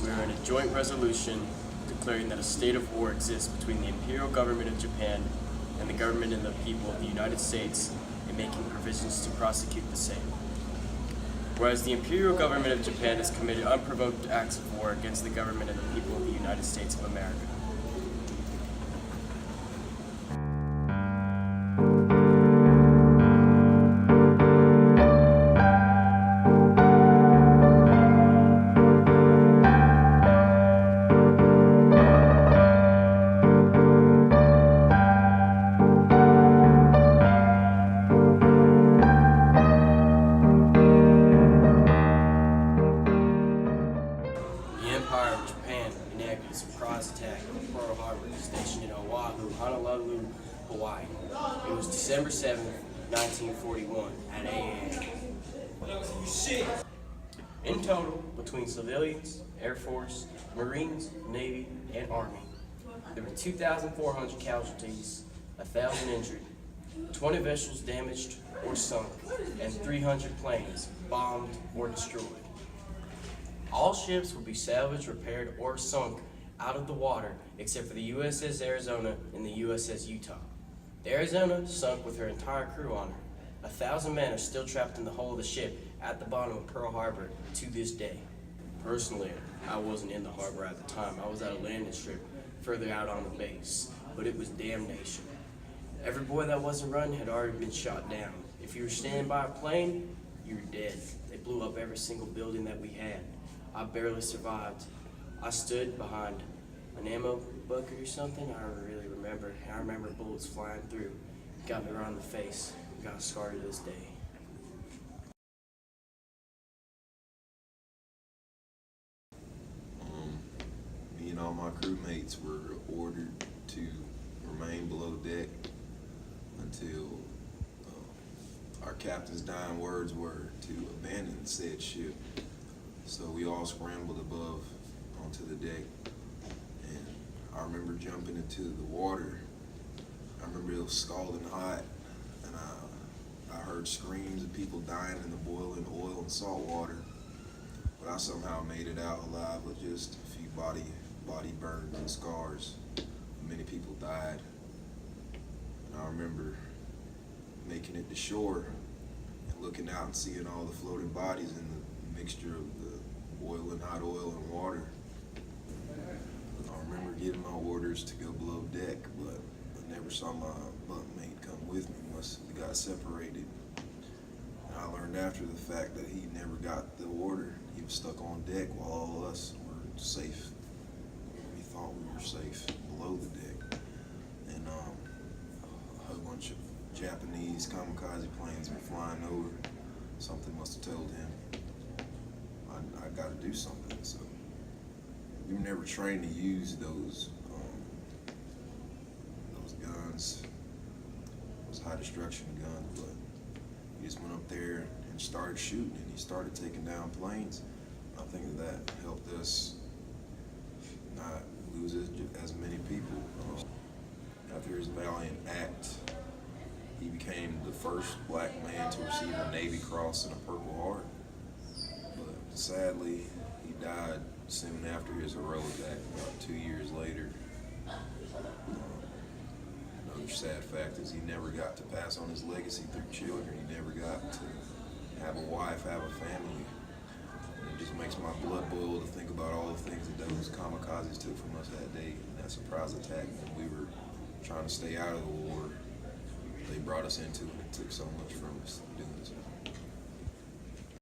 we are in a joint resolution declaring that a state of war exists between the Imperial Government of Japan and the government and the people of the United States, and making provisions to prosecute the same. Whereas the Imperial Government of Japan has committed unprovoked acts of war against the government and the people of the United States of America. The Empire of Japan enacted a surprise attack on Pearl Harbor, stationed in Oahu, Honolulu, Hawaii. It was December 7th, 1941, at 8 a.m. In total, between civilians, Air Force, Marines, Navy, and Army, there were 2,400 casualties, 1,000 injured, 20 vessels damaged or sunk, and 300 planes bombed or destroyed. All ships would be salvaged, repaired, or sunk out of the water except for the USS Arizona and the USS Utah. The Arizona sunk with her entire crew on her. 1,000 men are still trapped in the hull of the ship at the bottom of Pearl Harbor to this day. Personally, I wasn't in the harbor at the time. I was at a landing strip further out on the base, but it was damnation. Every boy that wasn't running had already been shot down. If you were standing by a plane, you were dead. They blew up every single building that we had. I barely survived. I stood behind an ammo bucket or something. I don't really remember. I remember bullets flying through. Got me around the face. Got scarred to this day. Me and all my crewmates were ordered to remain below deck until our captain's dying words were to abandon said ship. So we all scrambled above onto the deck, and I remember jumping into the water. I remember it was scalding hot, and I heard screams of people dying in the boiling oil and salt water, but I somehow made it out alive with just a few body burns and scars. Many people died, and I remember making it to shore and looking out and seeing all the floating bodies in the mixture of the boiling hot oil and water. I remember getting my orders to go below deck, but I never saw my bunkmate come with me once we got separated. And I learned after the fact that he never got the order. He was stuck on deck while all of us were safe. We thought we were safe below the deck. And a bunch of Japanese kamikaze planes were flying over. Something must have told him I got to do something. So we were never trained to use those guns, those high destruction guns, but we just went up there and started shooting, and he started taking down planes. I think that helped us not lose as many people. After his valiant act, he became the first black man to receive a Navy Cross and a Purple Heart. But sadly, he died soon after his heroic act, about 2 years later. Another sad fact is he never got to pass on his legacy through children. He never got to have a wife, have a family. And it just makes my blood boil to think about all the things that those kamikazes took from us that day. And that surprise attack when we were trying to stay out of the war, they brought us into it and took so much from us doing so.